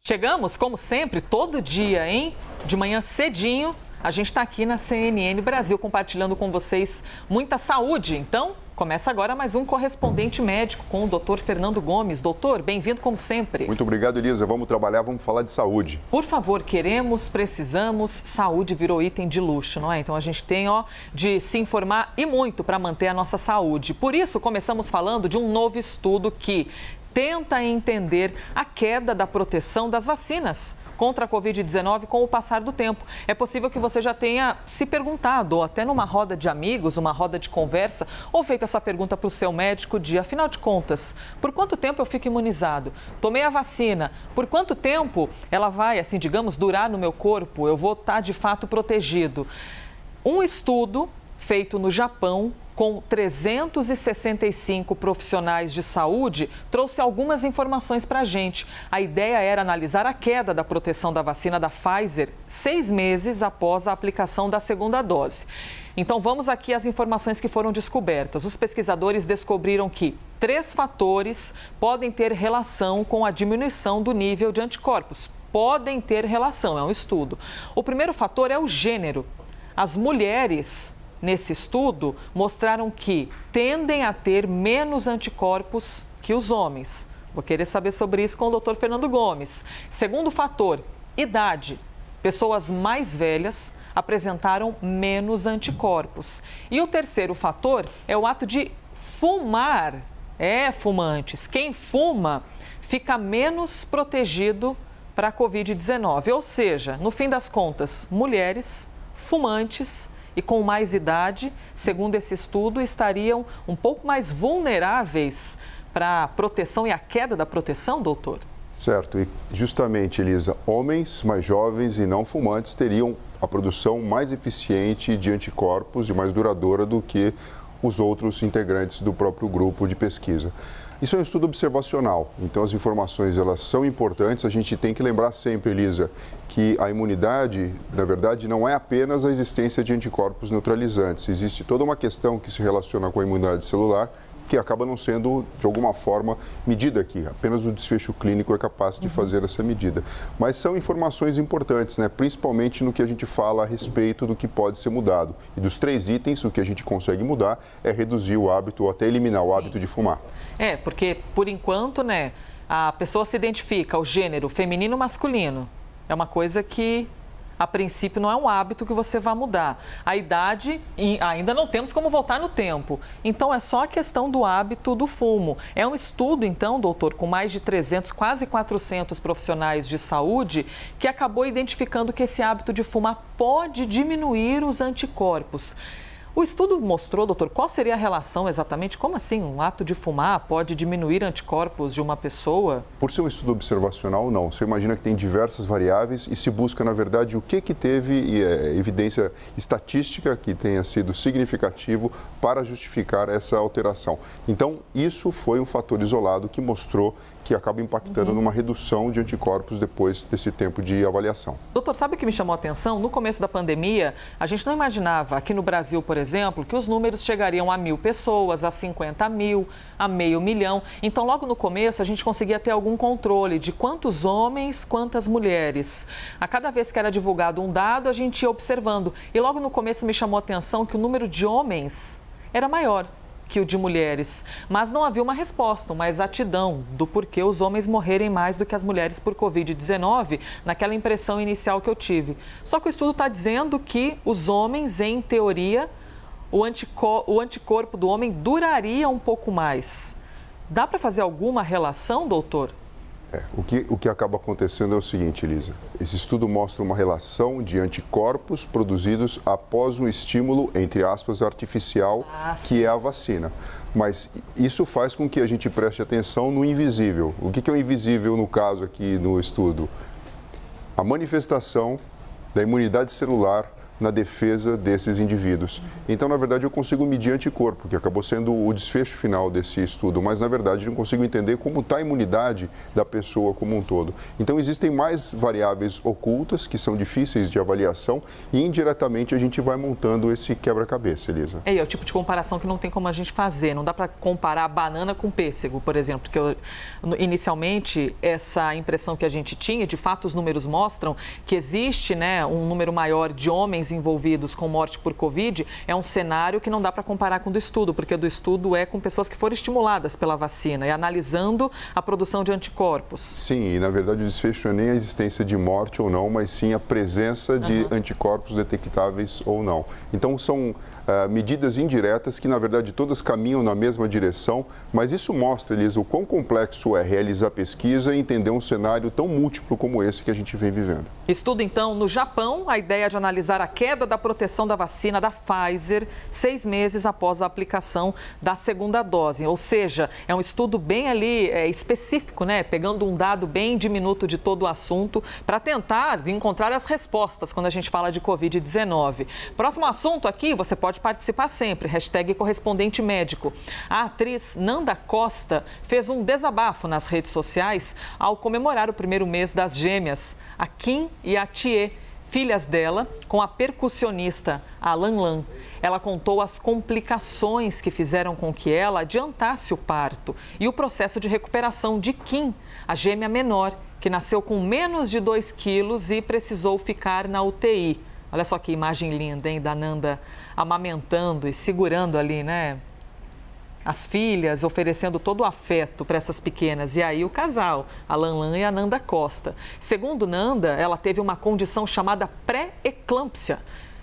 Chegamos, como sempre, todo dia, hein? De manhã cedinho, a gente está aqui na CNN Brasil compartilhando com vocês muita saúde. Então, começa agora mais um Correspondente Médico com o Dr. Fernando Gomes. Doutor, bem-vindo como sempre. Muito obrigado, Elisa. Vamos trabalhar, vamos falar de saúde. Por favor, queremos, precisamos, saúde virou item de luxo, não é? Então a gente tem, de se informar e muito para manter a nossa saúde. Por isso, começamos falando de um novo estudo que tenta entender a queda da proteção das vacinas contra a Covid-19 com o passar do tempo. É possível que você já tenha se perguntado, ou até numa roda de amigos, uma roda de conversa, ou feito essa pergunta para o seu médico de, afinal de contas, por quanto tempo eu fico imunizado? Tomei a vacina, por quanto tempo ela vai, assim, digamos, durar no meu corpo? Eu vou estar, de fato, protegido? Um estudo feito no Japão, com 365 profissionais de saúde, trouxe algumas informações para a gente. A ideia era analisar a queda da proteção da vacina da Pfizer 6 meses após a aplicação da segunda dose. Então, vamos aqui às informações que foram descobertas. Os pesquisadores descobriram que 3 fatores podem ter relação com a diminuição do nível de anticorpos. Podem ter relação, é um estudo. O primeiro fator é o gênero. As mulheres, nesse estudo, mostraram que tendem a ter menos anticorpos que os homens. Vou querer saber sobre isso com o Dr. Fernando Gomes. Segundo fator, idade. Pessoas mais velhas apresentaram menos anticorpos. E o terceiro fator é o ato de fumar. Fumantes. Quem fuma fica menos protegido para a Covid-19. Ou seja, no fim das contas, mulheres, fumantes e com mais idade, segundo esse estudo, estariam um pouco mais vulneráveis para a proteção e a queda da proteção, doutor? Certo, e justamente, Elisa, homens mais jovens e não fumantes teriam a produção mais eficiente de anticorpos e mais duradoura do que os outros integrantes do próprio grupo de pesquisa. Isso é um estudo observacional, então as informações elas são importantes. A gente tem que lembrar sempre, Elisa, que a imunidade, na verdade, não é apenas a existência de anticorpos neutralizantes. Existe toda uma questão que se relaciona com a imunidade celular, que acaba não sendo, de alguma forma, medida aqui. Apenas o desfecho clínico é capaz de fazer essa medida. Mas são informações importantes, né? Principalmente no que a gente fala a respeito do que pode ser mudado. E dos 3 itens, o que a gente consegue mudar é reduzir o hábito ou até eliminar o hábito de fumar. Porque, por enquanto, a pessoa se identifica o gênero feminino ou masculino. É uma coisa que, a princípio, não é um hábito que você vai mudar. A idade, ainda não temos como voltar no tempo. Então, é só a questão do hábito do fumo. É um estudo, então, doutor, com mais de 300, quase 400 profissionais de saúde, que acabou identificando que esse hábito de fumar pode diminuir os anticorpos. O estudo mostrou, doutor, qual seria a relação exatamente? Como assim um ato de fumar pode diminuir anticorpos de uma pessoa? Por ser um estudo observacional, não. Você imagina que tem diversas variáveis e se busca, na verdade, o que teve evidência estatística que tenha sido significativo para justificar essa alteração. Então, isso foi um fator isolado que mostrou que acaba impactando numa redução de anticorpos depois desse tempo de avaliação. Doutor, sabe o que me chamou a atenção? No começo da pandemia, a gente não imaginava, aqui no Brasil, por exemplo, que os números chegariam a 1.000 pessoas, a 50 mil, a 500 mil. Então, logo no começo, a gente conseguia ter algum controle de quantos homens, quantas mulheres. A cada vez que era divulgado um dado, a gente ia observando. E logo no começo me chamou a atenção que o número de homens era maior que o de mulheres, mas não havia uma resposta, uma exatidão do porquê os homens morrerem mais do que as mulheres por Covid-19, naquela impressão inicial que eu tive. Só que o estudo está dizendo que os homens, em teoria, o anticorpo do homem duraria um pouco mais. Dá para fazer alguma relação, doutor? O que acaba acontecendo é o seguinte, Elisa. Esse estudo mostra uma relação de anticorpos produzidos após um estímulo, entre aspas, artificial, que é a vacina. Mas isso faz com que a gente preste atenção no invisível. O que é o invisível no caso aqui no estudo? A manifestação da imunidade celular na defesa desses indivíduos. Então, na verdade, eu consigo medir anticorpo, que acabou sendo o desfecho final desse estudo, mas, na verdade, não consigo entender como está a imunidade da pessoa como um todo. Então, existem mais variáveis ocultas, que são difíceis de avaliação, e indiretamente a gente vai montando esse quebra-cabeça, Elisa. É o tipo de comparação que não tem como a gente fazer. Não dá para comparar banana com pêssego, por exemplo, porque inicialmente essa impressão que a gente tinha, de fato os números mostram que existe, né, um número maior de homens envolvidos com morte por Covid, é um cenário que não dá para comparar com o do estudo, porque do estudo é com pessoas que foram estimuladas pela vacina e analisando a produção de anticorpos. Sim, e na verdade o desfecho não é nem a existência de morte ou não, mas sim a presença de anticorpos detectáveis ou não. Então são medidas indiretas que, na verdade, todas caminham na mesma direção, mas isso mostra, Elisa, o quão complexo é realizar pesquisa e entender um cenário tão múltiplo como esse que a gente vem vivendo. Estudo, então, no Japão, a ideia de analisar a queda da proteção da vacina da Pfizer 6 meses após a aplicação da segunda dose. Ou seja, é um estudo bem ali específico, né? Pegando um dado bem diminuto de todo o assunto para tentar encontrar as respostas quando a gente fala de Covid-19. Próximo assunto aqui, você pode participar sempre, #correspondente médico. A atriz Nanda Costa fez um desabafo nas redes sociais ao comemorar o primeiro mês das gêmeas, a Kim e a Thier, filhas dela, com a percussionista Lan Lan. Ela contou as complicações que fizeram com que ela adiantasse o parto e o processo de recuperação de Kim, a gêmea menor, que nasceu com menos de 2 quilos e precisou ficar na UTI. Olha só que imagem linda, hein, da Nanda amamentando e segurando ali, né? As filhas, oferecendo todo o afeto para essas pequenas. E aí o casal, a Lan Lan e a Nanda Costa. Segundo Nanda, ela teve uma condição chamada pré-eclâmpsia.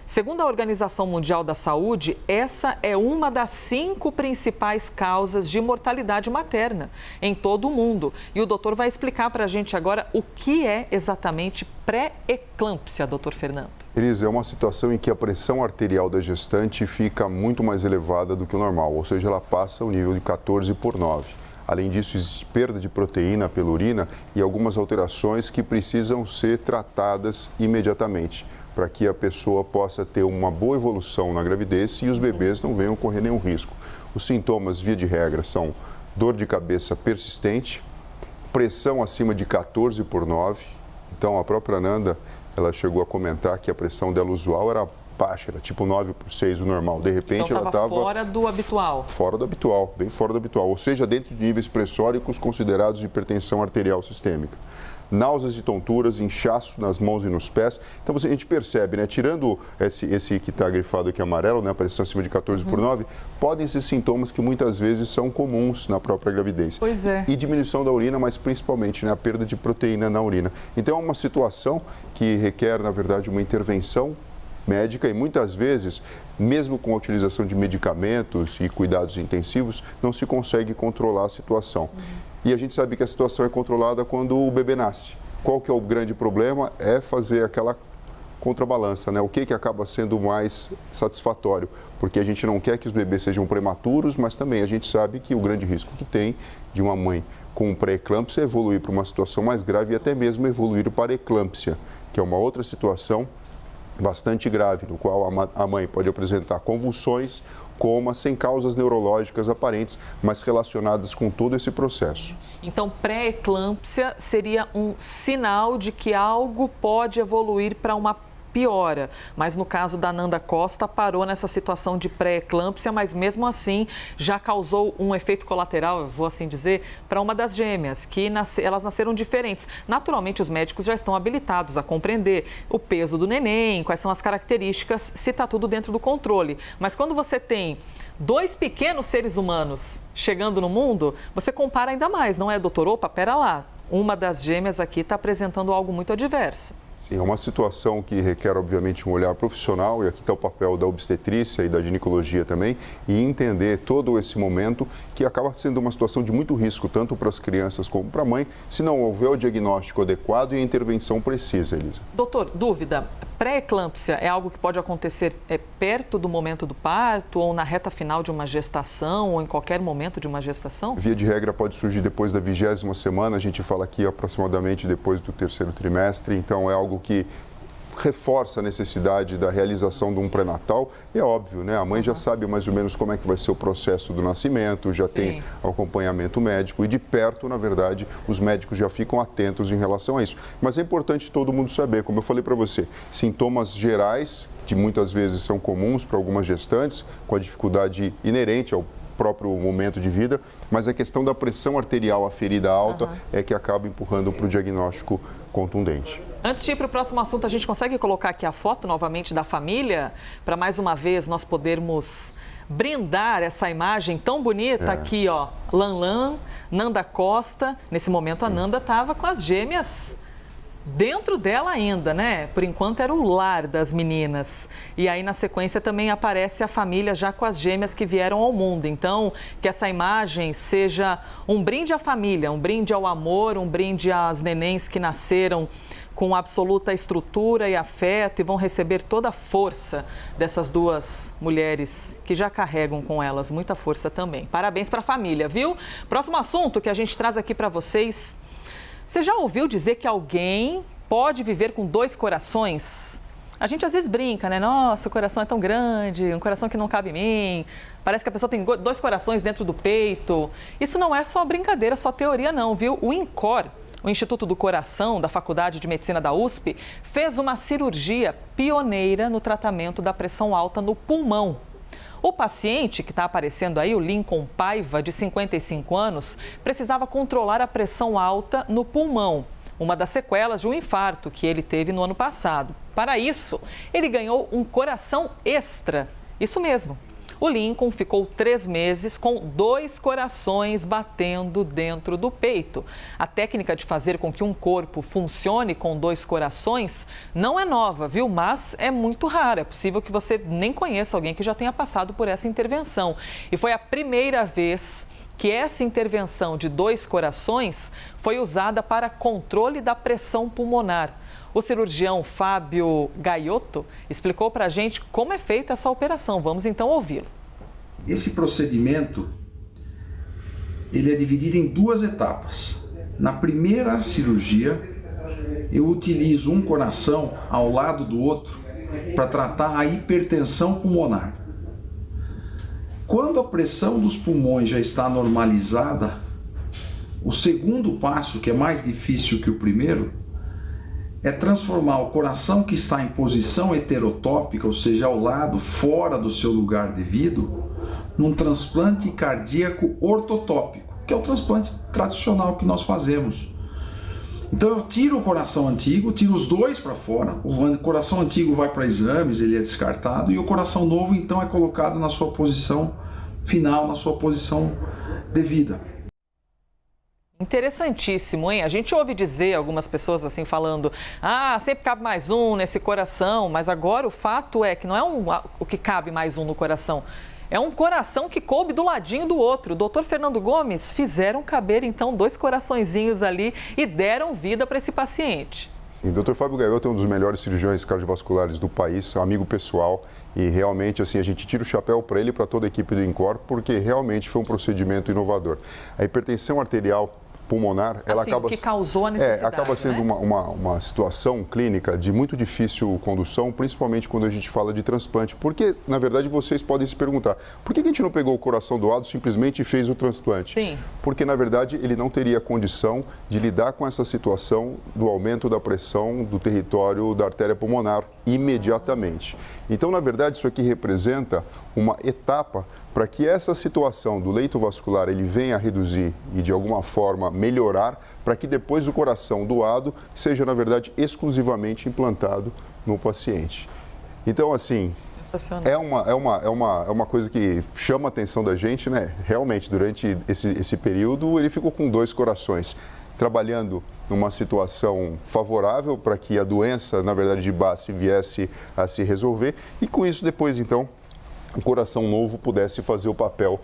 Segundo a Organização Mundial da Saúde, essa é uma das 5 principais causas de mortalidade materna em todo o mundo. E o doutor vai explicar para a gente agora o que é exatamente pré-eclâmpsia, doutor Fernando. Elisa, é uma situação em que a pressão arterial da gestante fica muito mais elevada do que o normal, ou seja, ela passa o nível de 14/9. Além disso, existe perda de proteína pela urina e algumas alterações que precisam ser tratadas imediatamente, para que a pessoa possa ter uma boa evolução na gravidez e os bebês não venham correr nenhum risco. Os sintomas, via de regra, são dor de cabeça persistente, pressão acima de 14/9. Então, a própria Nanda, ela chegou a comentar que a pressão dela usual era baixa, era tipo 9/6, o normal. De repente, então, ela estava fora do habitual. Fora do habitual, bem fora do habitual. Ou seja, dentro de níveis pressóricos considerados de hipertensão arterial sistêmica. Náuseas e tonturas, inchaço nas mãos e nos pés. Então, a gente percebe, né? Tirando esse que está grifado aqui amarelo, né? A pressão acima de 14/9, podem ser sintomas que muitas vezes são comuns na própria gravidez. Pois é. E diminuição da urina, mas principalmente, né? A perda de proteína na urina. Então, é uma situação que requer, na verdade, uma intervenção médica e muitas vezes, mesmo com a utilização de medicamentos e cuidados intensivos, não se consegue controlar a situação. E a gente sabe que a situação é controlada quando o bebê nasce. Qual que é o grande problema? É fazer aquela contrabalança, né? O que acaba sendo mais satisfatório? Porque a gente não quer que os bebês sejam prematuros, mas também a gente sabe que o grande risco que tem de uma mãe com pré-eclâmpsia é evoluir para uma situação mais grave e até mesmo evoluir para eclâmpsia, que é uma outra situação bastante grave, no qual a mãe pode apresentar convulsões, coma, sem causas neurológicas aparentes, mas relacionadas com todo esse processo. Então, pré-eclâmpsia seria um sinal de que algo pode evoluir para uma piora, mas no caso da Nanda Costa parou nessa situação de pré-eclâmpsia, mas mesmo assim já causou um efeito colateral, eu vou assim dizer, para uma das gêmeas, que elas nasceram diferentes. Naturalmente, os médicos já estão habilitados a compreender o peso do neném, quais são as características, se está tudo dentro do controle. Mas quando você tem 2 pequenos seres humanos chegando no mundo, você compara ainda mais, não é, doutor? Opa, pera lá, uma das gêmeas aqui está apresentando algo muito adverso. É uma situação que requer, obviamente, um olhar profissional, e aqui está o papel da obstetrícia e da ginecologia também, e entender todo esse momento que acaba sendo uma situação de muito risco, tanto para as crianças como para a mãe, se não houver o diagnóstico adequado e a intervenção precisa, Elisa. Doutor, dúvida, pré-eclâmpsia é algo que pode acontecer perto do momento do parto, ou na reta final de uma gestação, ou em qualquer momento de uma gestação? Via de regra pode surgir depois da 20ª semana, a gente fala aqui aproximadamente depois do 3º trimestre, então é algo que reforça a necessidade da realização de um pré-natal. É óbvio, né? A mãe já sabe mais ou menos como é que vai ser o processo do nascimento, já tem acompanhamento médico e de perto, na verdade, os médicos já ficam atentos em relação a isso. Mas é importante todo mundo saber, como eu falei para você, sintomas gerais, que muitas vezes são comuns para algumas gestantes, com a dificuldade inerente ao próprio momento de vida, mas a questão da pressão arterial aferida alta é que acaba empurrando para o diagnóstico contundente. Antes de ir para o próximo assunto, a gente consegue colocar aqui a foto novamente da família, para mais uma vez nós podermos brindar essa imagem tão bonita aqui, ó, Lanlan, Nanda Costa. Nesse momento a Nanda estava com as gêmeas dentro dela ainda, né? Por enquanto era o lar das meninas. E aí na sequência também aparece a família já com as gêmeas que vieram ao mundo. Então, que essa imagem seja um brinde à família, um brinde ao amor, um brinde às nenéns que nasceram com absoluta estrutura e afeto e vão receber toda a força dessas duas mulheres que já carregam com elas muita força também. Parabéns para a família, viu? Próximo assunto que a gente traz aqui para vocês. Você já ouviu dizer que alguém pode viver com dois corações? A gente às vezes brinca, né? Nossa, o coração é tão grande, um coração que não cabe em mim. Parece que a pessoa tem dois corações dentro do peito. Isso não é só brincadeira, só teoria não, viu? O INCOR, o Instituto do Coração da Faculdade de Medicina da USP, fez uma cirurgia pioneira no tratamento da pressão alta no pulmão. O paciente, que está aparecendo aí, o Lincoln Paiva, de 55 anos, precisava controlar a pressão alta no pulmão, uma das sequelas de um infarto que ele teve no ano passado. Para isso, ele ganhou um coração extra. Isso mesmo. O Lincoln ficou 3 meses com 2 corações batendo dentro do peito. A técnica de fazer com que um corpo funcione com 2 corações não é nova, viu? Mas é muito rara. É possível que você nem conheça alguém que já tenha passado por essa intervenção. E foi a primeira vez que essa intervenção de 2 corações foi usada para controle da pressão pulmonar. O cirurgião Fábio Gaiotto explicou para a gente como é feita essa operação. Vamos então ouvi-lo. Esse procedimento ele é dividido em 2 etapas. Na primeira cirurgia, eu utilizo um coração ao lado do outro para tratar a hipertensão pulmonar. Quando a pressão dos pulmões já está normalizada, o segundo passo, que é mais difícil que o primeiro, é transformar o coração que está em posição heterotópica, ou seja, ao lado, fora do seu lugar devido, num transplante cardíaco ortotópico, que é o transplante tradicional que nós fazemos. Então eu tiro o coração antigo, tiro os 2 para fora, o coração antigo vai para exames, ele é descartado, e o coração novo então é colocado na sua posição final, na sua posição devida. Interessantíssimo, hein? A gente ouve dizer algumas pessoas assim falando, sempre cabe mais um nesse coração, mas agora o fato é que não é o que cabe mais um no coração, é um coração que coube do ladinho do outro. O doutor Fernando Gomes fizeram caber então 2 coraçõezinhos ali e deram vida para esse paciente. Sim, o Dr. Fábio Gaiotto é um dos melhores cirurgiões cardiovasculares do país, um amigo pessoal, e realmente assim a gente tira o chapéu para ele e para toda a equipe do INCOR, porque realmente foi um procedimento inovador. A hipertensão arterial pulmonar, ela assim, acaba... que causou a necessidade, acaba sendo, né? uma situação clínica de muito difícil condução, principalmente quando a gente fala de transplante. Porque, na verdade, vocês podem se perguntar, por que a gente não pegou o coração doado simplesmente e fez o transplante? Sim. Porque, na verdade, ele não teria condição de lidar com essa situação do aumento da pressão do território da artéria pulmonar imediatamente. Então, na verdade, isso aqui representa uma etapa para que essa situação do leito vascular ele venha a reduzir e, de alguma forma, melhorar, para que depois o coração doado seja, na verdade, exclusivamente implantado no paciente. Então, assim, é uma coisa que chama a atenção da gente, né? Realmente, durante esse período, ele ficou com 2 corações, trabalhando numa situação favorável para que a doença, na verdade, de base viesse a se resolver e, com isso, depois, então, o coração novo pudesse fazer o papel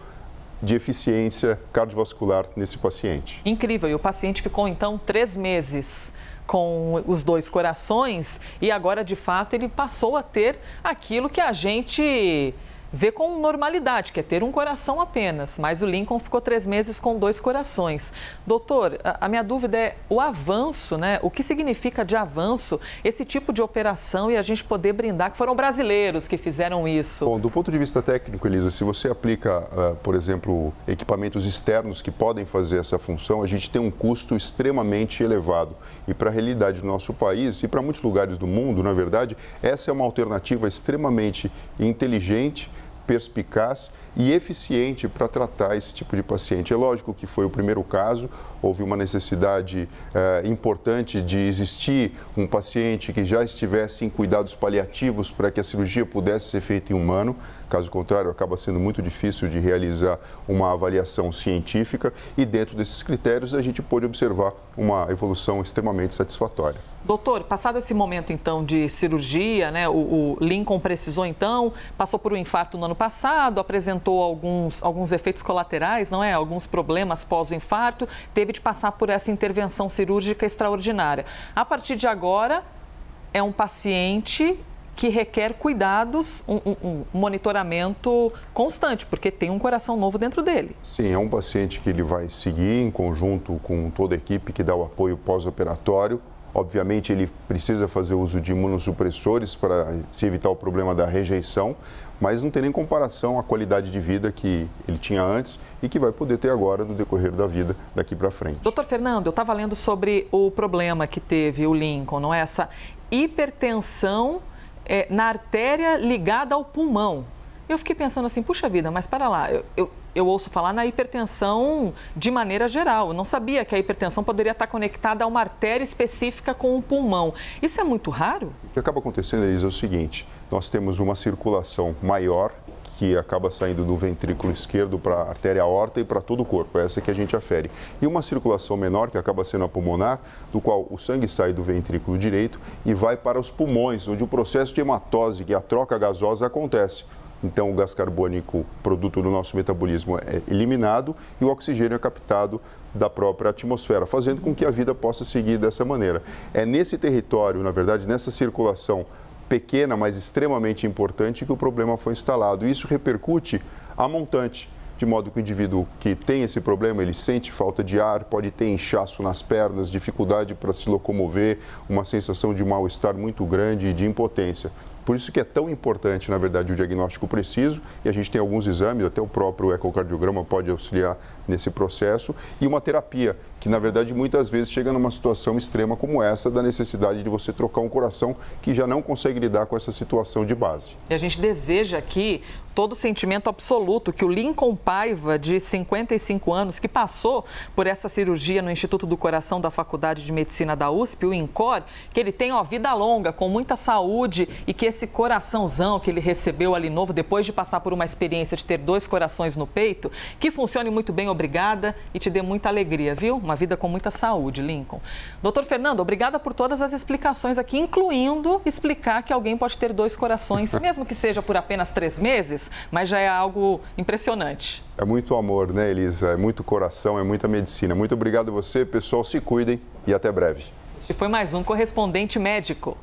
de eficiência cardiovascular nesse paciente. Incrível. E o paciente ficou, então, 3 meses com os 2 corações e agora, de fato, ele passou a ter aquilo que a gente vê com normalidade, que é ter um coração apenas, mas o Lincoln ficou 3 meses com 2 corações. Doutor, a minha dúvida é o avanço, né? O que significa de avanço esse tipo de operação e a gente poder brindar que foram brasileiros que fizeram isso? Bom, do ponto de vista técnico, Elisa, se você aplica, por exemplo, equipamentos externos que podem fazer essa função, a gente tem um custo extremamente elevado. E para a realidade do nosso país e para muitos lugares do mundo, na verdade, essa é uma alternativa extremamente inteligente, perspicaz e eficiente para tratar esse tipo de paciente. É lógico que foi o primeiro caso, houve uma necessidade importante de existir um paciente que já estivesse em cuidados paliativos para que a cirurgia pudesse ser feita em humano. Caso contrário, acaba sendo muito difícil de realizar uma avaliação científica e dentro desses critérios a gente pôde observar uma evolução extremamente satisfatória. Doutor, passado esse momento, então, de cirurgia, né, o Lincoln precisou, então, passou por um infarto no ano passado, apresentou alguns efeitos colaterais, não é? Alguns problemas pós o infarto, teve de passar por essa intervenção cirúrgica extraordinária. A partir de agora, é um paciente que requer cuidados, um monitoramento constante, porque tem um coração novo dentro dele. Sim, é um paciente que ele vai seguir em conjunto com toda a equipe que dá o apoio pós-operatório. Obviamente, ele precisa fazer uso de imunossupressores para se evitar o problema da rejeição, mas não tem nem comparação à qualidade de vida que ele tinha antes e que vai poder ter agora no decorrer da vida daqui para frente. Doutor Fernando, eu estava lendo sobre o problema que teve o Lincoln, não é? Essa hipertensão na artéria ligada ao pulmão. Eu fiquei pensando assim, puxa vida, mas para lá, eu ouço falar na hipertensão de maneira geral. Eu não sabia que a hipertensão poderia estar conectada a uma artéria específica com o pulmão. Isso é muito raro? O que acaba acontecendo, Elisa, é o seguinte, nós temos uma circulação maior que acaba saindo do ventrículo esquerdo para a artéria aorta e para todo o corpo, essa que a gente afere. E uma circulação menor, que acaba sendo a pulmonar, do qual o sangue sai do ventrículo direito e vai para os pulmões, onde o processo de hematose, que é a troca gasosa, acontece. Então, o gás carbônico, produto do nosso metabolismo, é eliminado e o oxigênio é captado da própria atmosfera, fazendo com que a vida possa seguir dessa maneira. É nesse território, na verdade, nessa circulação pequena, mas extremamente importante, que o problema foi instalado. E isso repercute a montante, de modo que o indivíduo que tem esse problema, ele sente falta de ar, pode ter inchaço nas pernas, dificuldade para se locomover, uma sensação de mal-estar muito grande e de impotência. Por isso que é tão importante, na verdade, o diagnóstico preciso, e a gente tem alguns exames, até o próprio ecocardiograma pode auxiliar nesse processo, e uma terapia, que na verdade muitas vezes chega numa situação extrema como essa, da necessidade de você trocar um coração que já não consegue lidar com essa situação de base. E a gente deseja aqui todo o sentimento absoluto que o Lincoln Paiva, de 55 anos, que passou por essa cirurgia no Instituto do Coração da Faculdade de Medicina da USP, o INCOR, que ele tenha vida longa, com muita saúde e que esse coraçãozão que ele recebeu ali novo, depois de passar por uma experiência de ter 2 corações no peito, que funcione muito bem, obrigada, e te dê muita alegria, viu? Uma vida com muita saúde, Lincoln. Doutor Fernando, obrigada por todas as explicações aqui, incluindo explicar que alguém pode ter 2 corações, mesmo que seja por apenas 3 meses, mas já é algo impressionante. É muito amor, né, Elisa? É muito coração, é muita medicina. Muito obrigado a você, pessoal, se cuidem e até breve. E foi mais um Correspondente Médico.